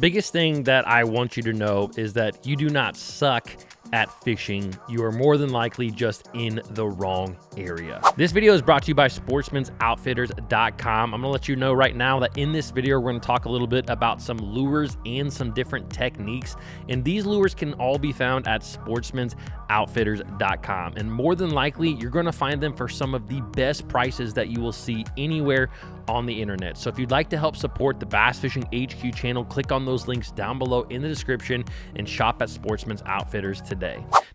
Biggest thing that I want you to know is that you do not suck at fishing. You are more than likely just in the wrong area. This video is brought to you by sportsmansoutfitters.com. I'm gonna let you know right now that in this video, we're gonna talk a little bit about some lures and some different techniques. And these lures can all be found at sportsmansoutfitters.com. And more than likely, you're gonna find them for some of the best prices that you will see anywhere on the internet. So if you'd like to help support the Bass Fishing HQ channel, click on those links down below in the description and shop at Sportsman's Outfitters today.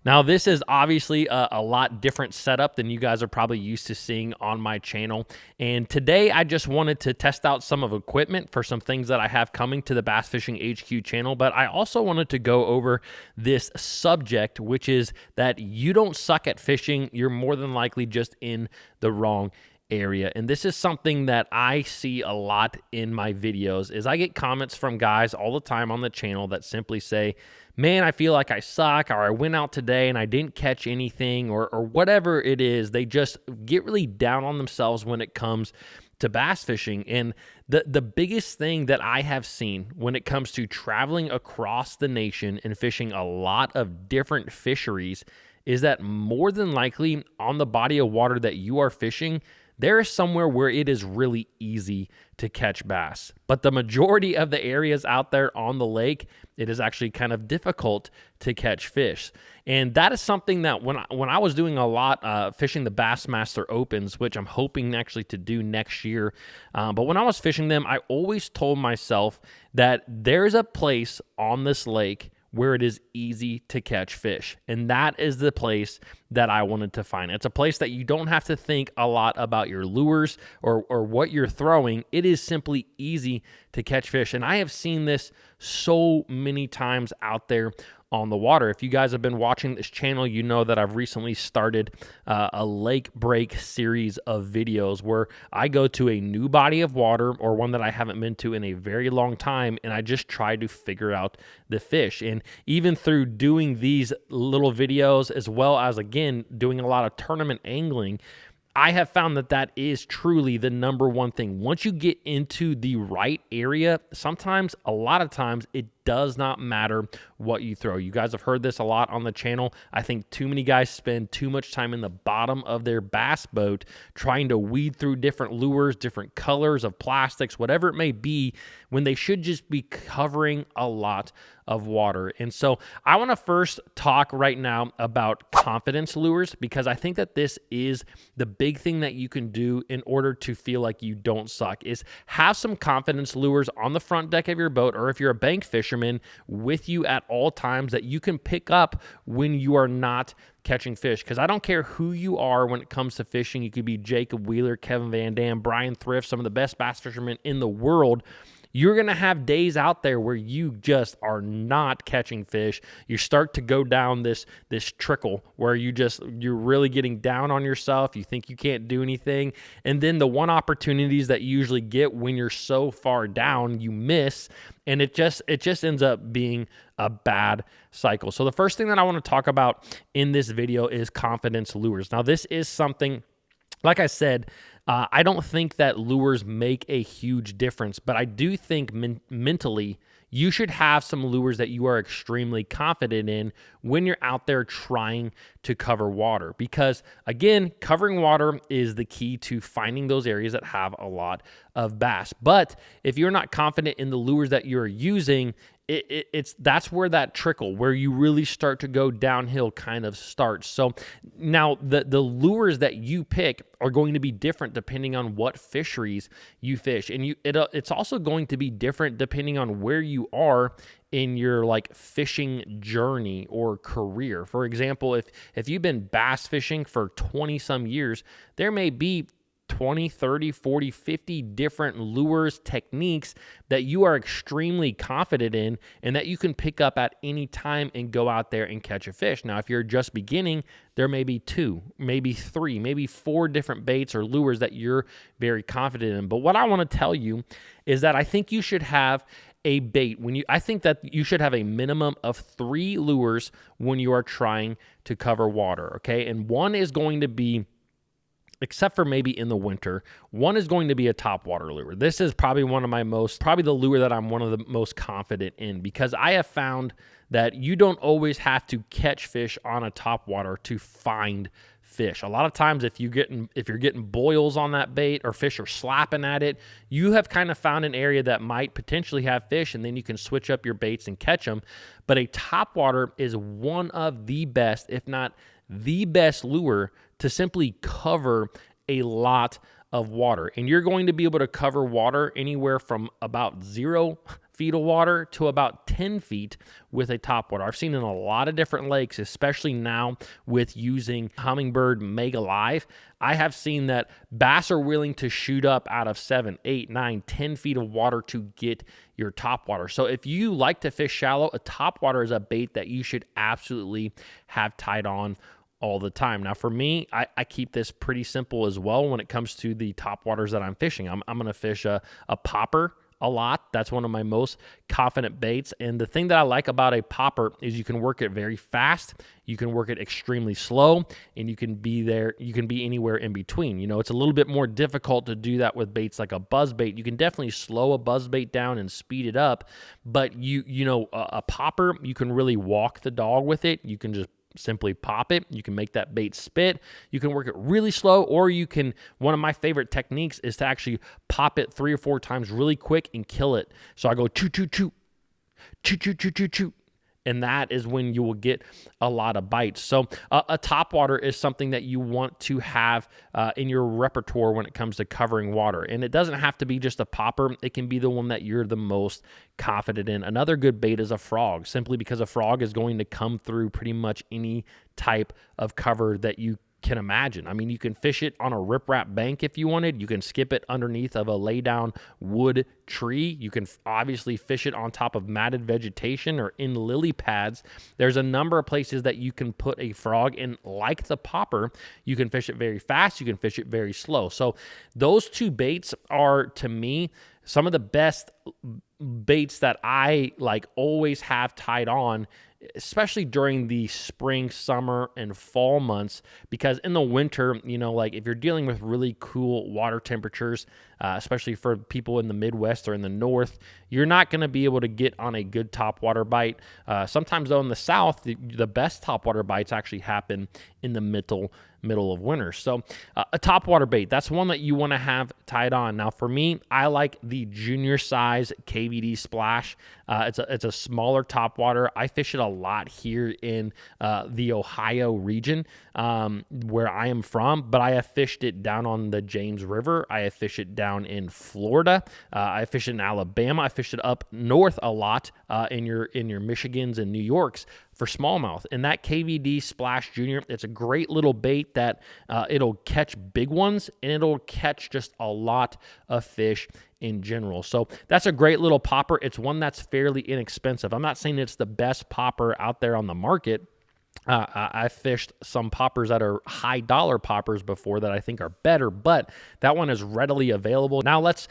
Now, this is obviously a lot different setup than you guys are probably used to seeing on my channel. And today I just wanted to test out some of equipment for some things that I have coming to the Bass Fishing HQ channel. But I also wanted to go over this subject, which is that you don't suck at fishing. You're more than likely just in the wrong area. And this is something that I see a lot in my videos. Is I get comments from guys all the time on the channel that simply say, man, I feel like I suck, or I went out today and I didn't catch anything, or whatever it is. They just get really down on themselves when it comes to bass fishing. And the biggest thing that I have seen when it comes to traveling across the nation and fishing a lot of different fisheries is that more than likely on the body of water that you are fishing, there is somewhere where it is really easy to catch bass. But the majority of the areas out there on the lake, it is actually kind of difficult to catch fish. And that is something that when I was doing a lot fishing the Bassmaster Opens, which I'm hoping actually to do next year, but when I was fishing them, I always told myself that there's a place on this lake where it is easy to catch fish. And that is the place that I wanted to find. It's a place that you don't have to think a lot about your lures or what you're throwing. It is simply easy to catch fish. And I have seen this so many times out there on the water. If you guys have been watching this channel, you know that I've recently started a lake break series of videos where I go to a new body of water or one that I haven't been to in a very long time, and I just try to figure out the fish. And even through doing these little videos, as well as, again, doing a lot of tournament angling, I have found that that is truly the number one thing. Once you get into the right area, sometimes, a lot of times, it does not matter what you throw. You guys have heard this a lot on the channel. I think too many guys spend too much time in the bottom of their bass boat trying to weed through different lures, different colors of plastics, whatever it may be, when they should just be covering a lot of water. And so I want to first talk right now about confidence lures, because I think that this is the big thing that you can do in order to feel like you don't suck, is have some confidence lures on the front deck of your boat, or if you're a bank fisherman, with you at all times that you can pick up when you are not catching fish. Because I don't care who you are when it comes to fishing. You could be Jacob Wheeler, Kevin Van Dam, Brian Thrift, some of the best bass fishermen in the world. You're going to have days out there where you just are not catching fish. You start to go down this trickle where you're really getting down on yourself. You think you can't do anything. And then the one opportunities that you usually get when you're so far down, you miss. And it just ends up being a bad cycle. So the first thing that I want to talk about in this video is confidence lures. Now, this is something, like I said, I don't think that lures make a huge difference, but I do think mentally you should have some lures that you are extremely confident in when you're out there trying to cover water. Because, again, covering water is the key to finding those areas that have a lot of bass. But if you're not confident in the lures that you're using, that's where that trickle, where you really start to go downhill, kind of starts. So now the lures that you pick are going to be different depending on what fisheries you fish, and it's also going to be different depending on where you are in your fishing journey or career. For example, if you've been bass fishing for 20 some years, there may be 20, 30, 40, 50 different lures, techniques that you are extremely confident in and that you can pick up at any time and go out there and catch a fish. Now, if you're just beginning, there may be 2, maybe 3, maybe 4 different baits or lures that you're very confident in. But what I want to tell you is that I think you should have a bait I think that you should have a minimum of 3 lures when you are trying to cover water, okay? And one is going to be except for maybe in the winter, one is going to be a topwater lure. This is probably probably the lure that I'm one of the most confident in, because I have found that you don't always have to catch fish on a topwater to find fish. A lot of times if you're getting boils on that bait or fish are slapping at it, you have kind of found an area that might potentially have fish, and then you can switch up your baits and catch them. But a topwater is one of the best, if not the best lure to simply cover a lot of water. And you're going to be able to cover water anywhere from about 0 feet of water to about 10 feet with a topwater. I've seen in a lot of different lakes, especially now with using Humminbird Mega Live. I have seen that bass are willing to shoot up out of 7, 8, 9, 10 feet of water to get your topwater. So if you like to fish shallow, a topwater is a bait that you should absolutely have tied on all the time. Now for me, I keep this pretty simple as well when it comes to the topwaters that I'm fishing. I'm going to fish a popper a lot. That's one of my most confident baits. And the thing that I like about a popper is you can work it very fast, you can work it extremely slow, and you can be anywhere in between. You know, it's a little bit more difficult to do that with baits like a buzz bait. You can definitely slow a buzz bait down and speed it up, but a popper, you can really walk the dog with it. You can just simply pop it. You can make that bait spit. You can work it really slow, or one of my favorite techniques is to actually pop it 3 or 4 times really quick and kill it. So I go choo, choo, choo, choo, choo, choo, choo, choo. And that is when you will get a lot of bites. So a topwater is something that you want to have in your repertoire when it comes to covering water. And it doesn't have to be just a popper. It can be the one that you're the most confident in. Another good bait is a frog, simply because a frog is going to come through pretty much any type of cover that you can imagine. I mean, you can fish it on a riprap bank if you wanted. You can skip it underneath of a lay down wood tree. You can obviously fish it on top of matted vegetation or in lily pads. There's a number of places that you can put a frog in. Like the popper, you can fish it very fast, you can fish it very slow. So those two baits are, to me, some of the best baits that I always have tied on, especially during the spring, summer, and fall months, because in the winter, if you're dealing with really cool water temperatures, especially for people in the Midwest or in the North, you're not going to be able to get on a good topwater bite. Sometimes, though, in the South, the best topwater bites actually happen in the middle of winter. So a topwater bait, that's one that you want to have tied on. Now, for me, I like the junior size KVD Splash. It's a smaller topwater. I fish it a lot here in the Ohio region where I am from, but I have fished it down on the James River. I have fished it down in Florida. I fished it in Alabama. I fished it up north a lot in your Michigans and New Yorks for smallmouth. And that KVD Splash Junior, it's a great little bait that it'll catch big ones, and it'll catch just a lot of fish in general. So that's a great little popper. It's one that's fairly inexpensive. I'm not saying it's the best popper out there on the market. I fished some poppers that are high dollar poppers before that I think are better, but that one is readily available. Now let's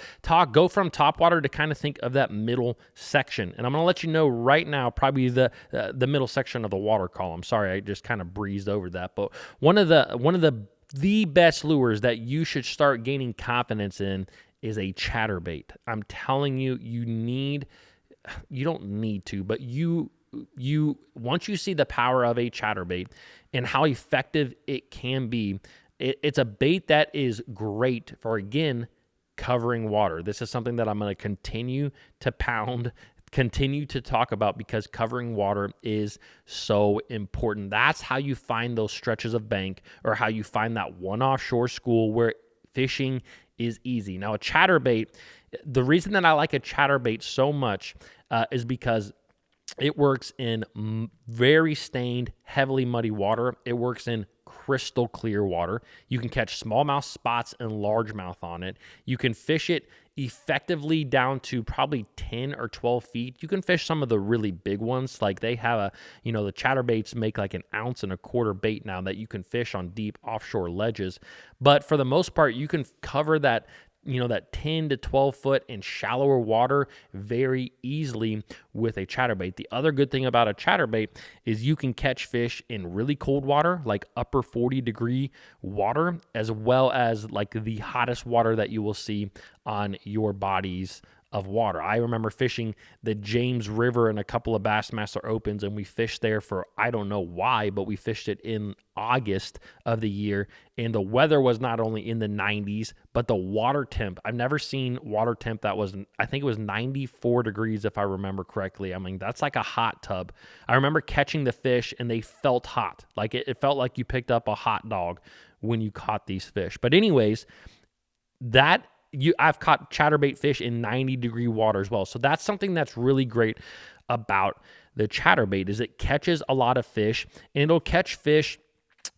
go from topwater to kind of think of that middle section. And I'm going to let you know right now, probably the middle section of the water column. Sorry, I just kind of breezed over that. But one of the best lures that you should start gaining confidence in is a chatterbait. I'm telling you, you don't need to, but once you see the power of a chatterbait and how effective it can be, it's a bait that is great for, again, covering water. This is something that I'm going to continue to talk about, because covering water is so important. That's how you find those stretches of bank, or how you find that one offshore school where fishing is easy. Now, a chatterbait, the reason that I like a chatterbait so much is because it works in very stained, heavily muddy water. It works in crystal clear water. You can catch smallmouth spots and largemouth on it. You can fish it effectively down to probably 10 or 12 feet. You can fish some of the really big ones. Like they have the chatterbaits make like 1.25 ounce bait now that you can fish on deep offshore ledges. But for the most part, you can cover that that 10 to 12 foot and shallower water very easily with a chatterbait. The other good thing about a chatterbait is you can catch fish in really cold water, like upper 40-degree water, as well as like the hottest water that you will see on your bodies of water. I remember fishing the James River in a couple of Bassmaster Opens, and we fished there for, I don't know why, but we fished it in August of the year, and the weather was not only in the 90s, but the water temp. I've never seen water temp that was, I think it was 94 degrees if I remember correctly. I mean, that's like a hot tub. I remember catching the fish and they felt hot. Like it felt like you picked up a hot dog when you caught these fish. But anyways, I've caught chatterbait fish in 90-degree water as well. So that's something that's really great about the chatterbait is it catches a lot of fish, and it'll catch fish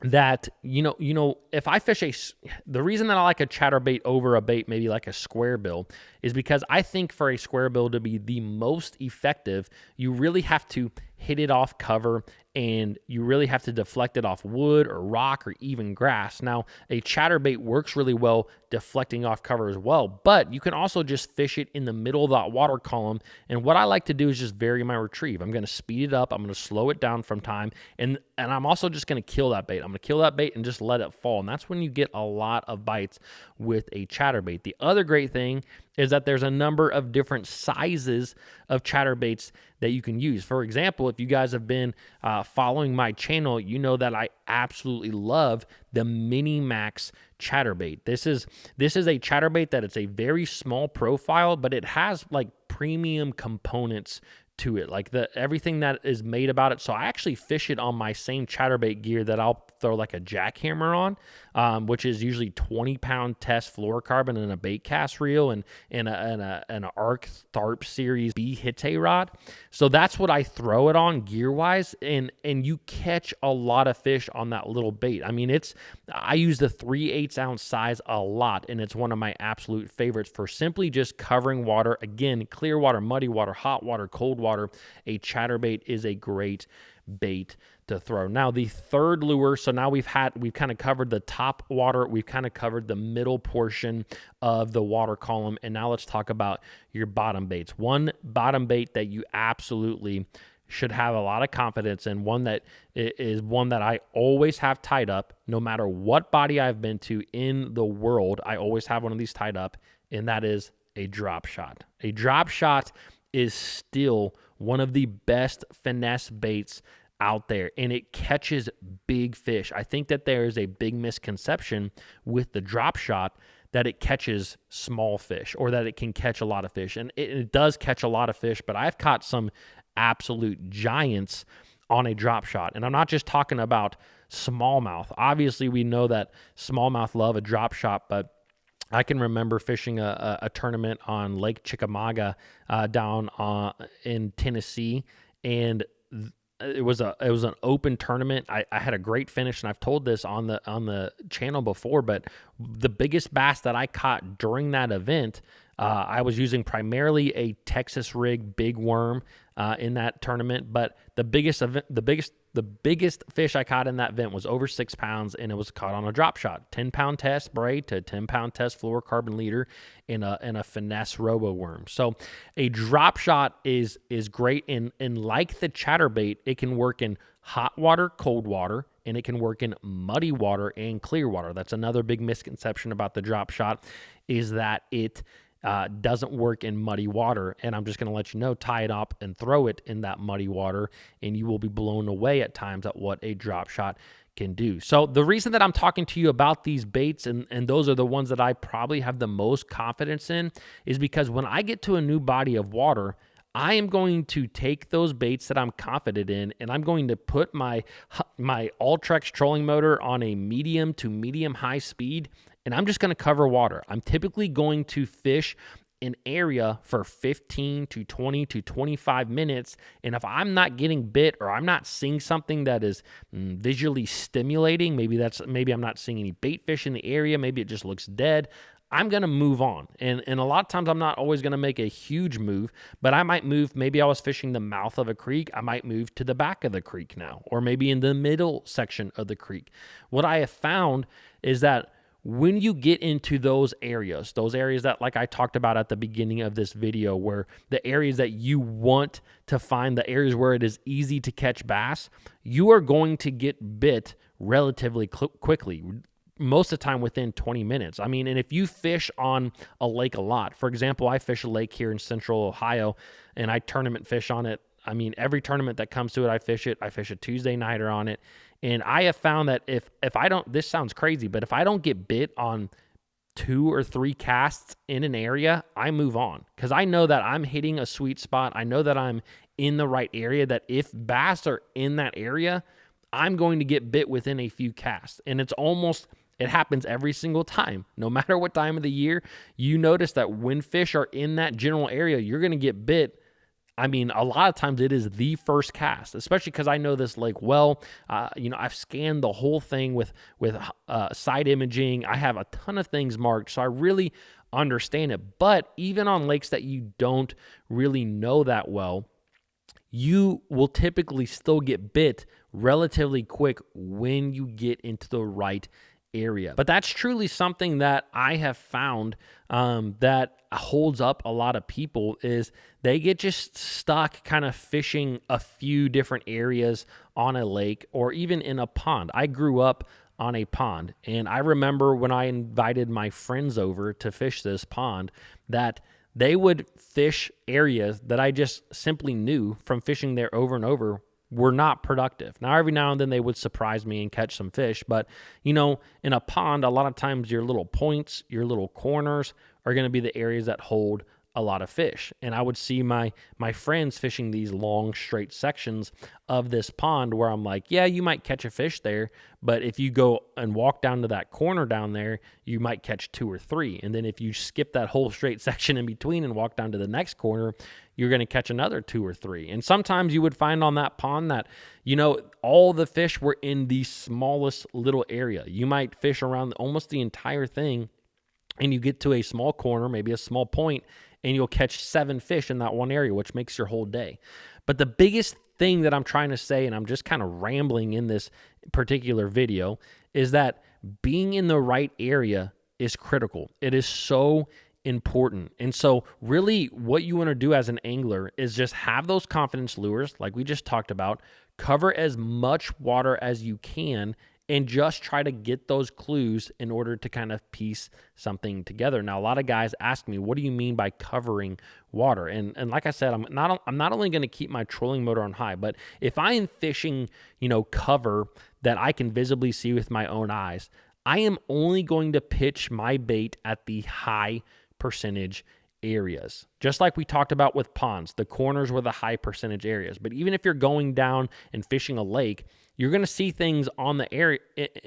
that, if I fish the reason that I like a chatterbait over a bait, maybe like a square bill, is because I think for a square bill to be the most effective, you really have to hit it off cover, and you really have to deflect it off wood or rock or even grass. Now, a chatterbait works really well deflecting off cover as well, but you can also just fish it in the middle of that water column. And what I like to do is just vary my retrieve. I'm going to speed it up. I'm going to slow it down from time. And I'm also just going to kill that bait. I'm going to kill that bait and just let it fall. And that's when you get a lot of bites with a chatterbait. The other great thing is that there's a number of different sizes of chatterbaits that you can use. For example, if you guys have been following my channel, you know that I absolutely love the Mini Max chatterbait. This is a chatterbait that it's a very small profile, but it has like premium components to it, like everything that is made about it. So I actually fish it on my same chatterbait gear that I'll throw like a jackhammer on, which is usually 20-pound test fluorocarbon and a bait cast reel and an Arc Tharp Series B Hitte rod. So that's what I throw it on gear wise, and you catch a lot of fish on that little bait. I mean, I use the 3/8 ounce size a lot, and it's one of my absolute favorites for simply just covering water. Again, clear water, muddy water, hot water, cold water. A chatterbait is a great bait to throw. Now, the third lure, so now we've kind of covered the top water, we've kind of covered the middle portion of the water column, and now let's talk about your bottom baits. One bottom bait that you absolutely should have a lot of confidence in, one that is one that I always have tied up, no matter what body I've been to in the world, I always have one of these tied up, and that is a drop shot. A drop shot is still one of the best finesse baits out there, and it catches big fish. I think that there is a big misconception with the drop shot that it catches small fish or that it can catch a lot of fish, and it does catch a lot of fish, but I've caught some absolute giants on a drop shot. And I'm not just talking about smallmouth. Obviously, we know that smallmouth love a drop shot, but I can remember fishing a tournament on Lake Chickamauga down in Tennessee, and it was an open tournament. I had a great finish, and I've told this on the channel before, but the biggest bass that I caught during that event, I was using primarily a Texas rig big worm in that tournament, but the biggest fish I caught in that event was over 6 pounds, and it was caught on a drop shot, 10-pound test braid to 10-pound test fluorocarbon leader in a finesse robo worm. So a drop shot is great, and like the chatterbait, it can work in hot water, cold water, and it can work in muddy water and clear water. That's another big misconception about the drop shot, is that it doesn't work in muddy water. And I'm just going to let you know, tie it up and throw it in that muddy water, and you will be blown away at times at what a drop shot can do. So the reason that I'm talking to you about these baits, and those are the ones that I probably have the most confidence in, is because when I get to a new body of water, I am going to take those baits that I'm confident in, and I'm going to put my Ultrex trolling motor on a medium to medium high speed, and I'm just going to cover water. I'm typically going to fish an area for 15 to 20 to 25 minutes, and if I'm not getting bit or I'm not seeing something that is visually stimulating, maybe I'm not seeing any bait fish in the area, maybe it just looks dead, I'm going to move on. And a lot of times I'm not always going to make a huge move, but I might move. Maybe I was fishing the mouth of a creek. I might move to the back of the creek now, or maybe in the middle section of the creek. What I have found is that when you get into those areas that like I talked about at the beginning of this video, where the areas that you want to find, the areas where it is easy to catch bass, you are going to get bit relatively quickly. Most of the time within 20 minutes. I mean, and if you fish on a lake a lot, for example, I fish a lake here in central Ohio and I tournament fish on it. I mean, every tournament that comes to it, I fish it. I fish a Tuesday nighter on it. And I have found that if I don't, this sounds crazy, but if I don't get bit on 2 or 3 casts in an area, I move on, because I know that I'm hitting a sweet spot. I know that I'm in the right area, that if bass are in that area, I'm going to get bit within a few casts. And it happens every single time. No matter what time of the year, you notice that when fish are in that general area, you're going to get bit. I mean, a lot of times it is the first cast, especially because I know this lake well. I've scanned the whole thing with side imaging. I have a ton of things marked, so I really understand it. But even on lakes that you don't really know that well, you will typically still get bit relatively quick when you get into the right area. But that's truly something that I have found that holds up a lot of people, is they get just stuck kind of fishing a few different areas on a lake or even in a pond. I grew up on a pond, and I remember when I invited my friends over to fish this pond, that they would fish areas that I just simply knew from fishing there over and over were not productive. Now, every now and then they would surprise me and catch some fish, but in a pond, a lot of times your little points, your little corners are going to be the areas that hold a lot of fish. And I would see my friends fishing these long, straight sections of this pond where I'm like, yeah, you might catch a fish there, but if you go and walk down to that corner down there, you might catch 2 or 3. And then if you skip that whole straight section in between and walk down to the next corner, you're going to catch another 2 or 3. And sometimes you would find on that pond that, all the fish were in the smallest little area. You might fish around almost the entire thing, and you get to a small corner, maybe a small point, and you'll catch 7 fish in that one area, which makes your whole day. But the biggest thing that I'm trying to say, and I'm just kind of rambling in this particular video, is that being in the right area is critical. It is so important. And so really what you want to do as an angler is just have those confidence lures, like we just talked about, cover as much water as you can, and just try to get those clues in order to kind of piece something together. Now, a lot of guys ask me, what do you mean by covering water? And like I said, I'm not only going to keep my trolling motor on high, but if I am fishing, cover that I can visibly see with my own eyes, I am only going to pitch my bait at the high percentage areas. Just like we talked about with ponds, the corners were the high percentage areas. But even if you're going down and fishing a lake, you're going to see things on the area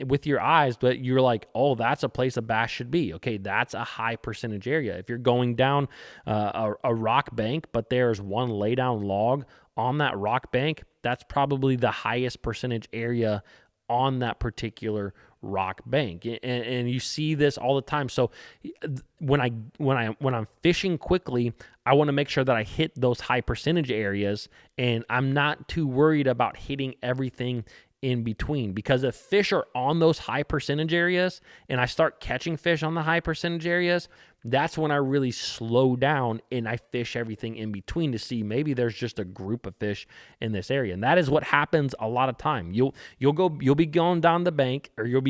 with your eyes, but you're like, oh, that's a place a bass should be. Okay, that's a high percentage area. If you're going down a rock bank, but there's one laydown log on that rock bank, that's probably the highest percentage area on that particular rock bank. And you see this all the time. So when I'm fishing quickly, I want to make sure that I hit those high percentage areas, and I'm not too worried about hitting everything in between, because if fish are on those high percentage areas and I start catching fish on the high percentage areas, that's when I really slow down and I fish everything in between to see maybe there's just a group of fish in this area. And that is what happens a lot of time. You'll be going down the bank, or you'll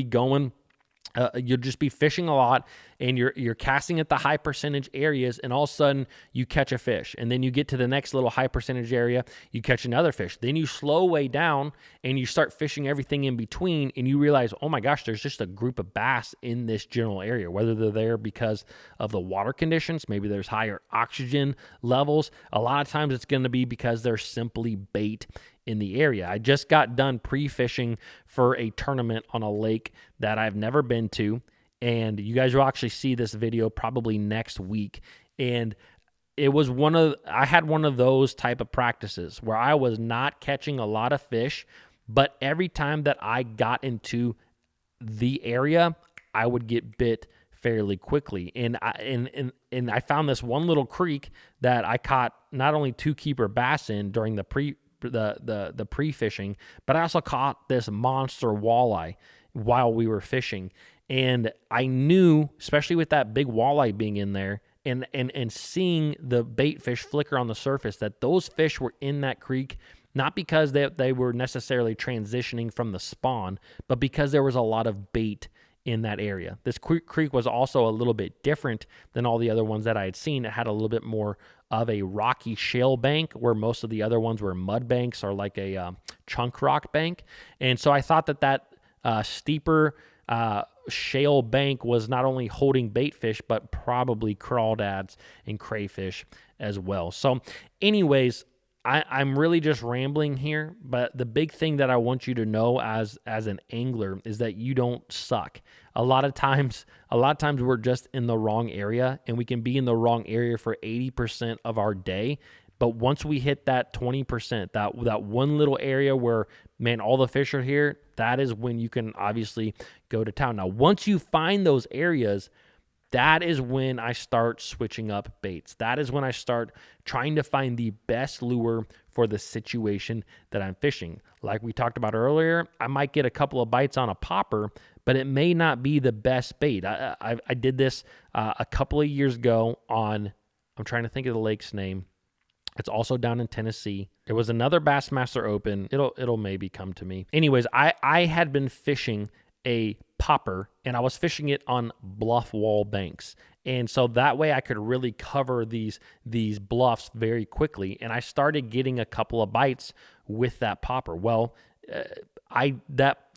just be fishing a lot, and you're casting at the high percentage areas, and all of a sudden you catch a fish, and then you get to the next little high percentage area, you catch another fish. Then you slow way down and you start fishing everything in between, and you realize, oh my gosh, there's just a group of bass in this general area, whether they're there because of the water conditions, maybe there's higher oxygen levels. A lot of times it's going to be because there's simply bait in the area. I just got done pre-fishing for a tournament on a lake that I've never been to, and you guys will actually see this video probably next week. And it was I had one of those type of practices where I was not catching a lot of fish, but every time that I got into the area, I would get bit fairly quickly. And I found this one little creek that I caught not only 2 keeper bass in during the pre-fishing, but I also caught this monster walleye while we were fishing. And I knew, especially with that big walleye being in there, and seeing the bait fish flicker on the surface, that those fish were in that creek, not because they were necessarily transitioning from the spawn, but because there was a lot of bait in that area. This creek was also a little bit different than all the other ones that I had seen. It had a little bit more of a rocky shale bank, where most of the other ones were mud banks or like a chunk rock bank. And so I thought that steeper shale bank was not only holding bait fish, but probably crawdads and crayfish as well. So anyways, I'm really just rambling here, but the big thing that I want you to know as an angler is that you don't suck. A lot of times we're just in the wrong area, and we can be in the wrong area for 80% of our day. But once we hit that 20%, that one little area where, man, all the fish are here, that is when you can obviously go to town. Now, once you find those areas, that is when I start switching up baits. That is when I start trying to find the best lure for the situation that I'm fishing. Like we talked about earlier, I might get a couple of bites on a popper, but it may not be the best bait. I did this a couple of years ago on, I'm trying to think of the lake's name. It's also down in Tennessee. It was another Bassmaster Open. It'll maybe come to me. Anyways, I had been fishing a popper, and I was fishing it on bluff wall banks. And so that way I could really cover these bluffs very quickly. And I started getting a couple of bites with that popper. Well,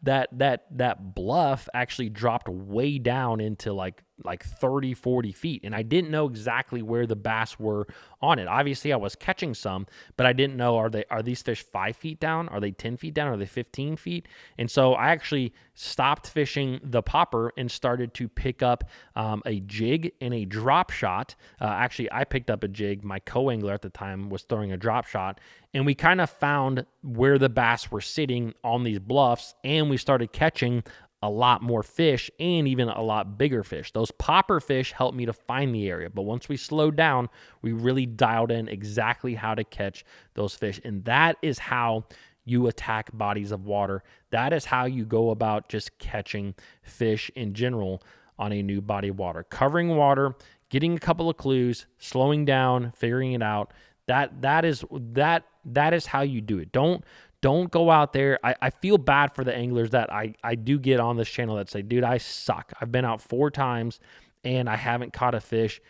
that bluff actually dropped way down into like 30, 40 feet. And I didn't know exactly where the bass were on it. Obviously I was catching some, but I didn't know, are these fish 5 feet down? Are they 10 feet down? Are they 15 feet? And so I actually stopped fishing the popper and started to pick up a jig and a drop shot. Actually, I picked up a jig. My co-angler at the time was throwing a drop shot, and we kind of found where the bass were sitting on these bluffs, and we started catching a lot more fish and even a lot bigger fish. Those popper fish helped me to find the area, but once we slowed down, we really dialed in exactly how to catch those fish. And that is how you attack bodies of water. That is how you go about just catching fish in general on a new body of water. Covering water, getting a couple of clues, slowing down, figuring it out. That is how you do it. Don't go out there. I feel bad for the anglers that I do get on this channel that say, dude, I suck. I've been out 4 times and I haven't caught a fish.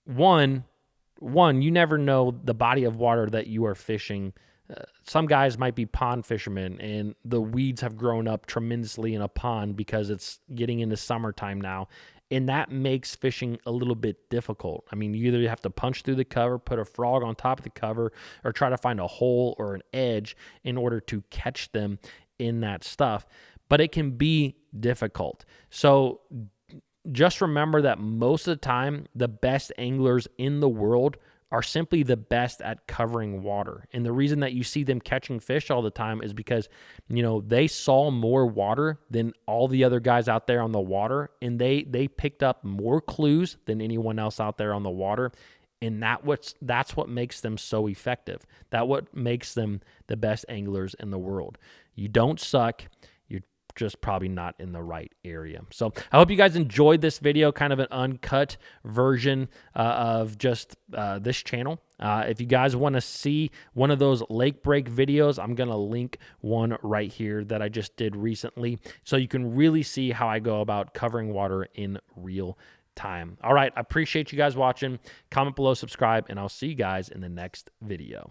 One, you never know the body of water that you are fishing. Some guys might be pond fishermen, and the weeds have grown up tremendously in a pond because it's getting into summertime now. And that makes fishing a little bit difficult. I mean, you either have to punch through the cover, put a frog on top of the cover, or try to find a hole or an edge in order to catch them in that stuff. But it can be difficult. So just remember that most of the time, the best anglers in the world are simply the best at covering water. And the reason that you see them catching fish all the time is because, they saw more water than all the other guys out there on the water, and they picked up more clues than anyone else out there on the water. And that's what makes them so effective. That's what makes them the best anglers in the world. You don't suck. Just probably not in the right area. So I hope you guys enjoyed this video, kind of an uncut version of just this channel. If you guys want to see one of those lake break videos, I'm going to link one right here that I just did recently, so you can really see how I go about covering water in real time. All right, I appreciate you guys watching. Comment below, subscribe, and I'll see you guys in the next video.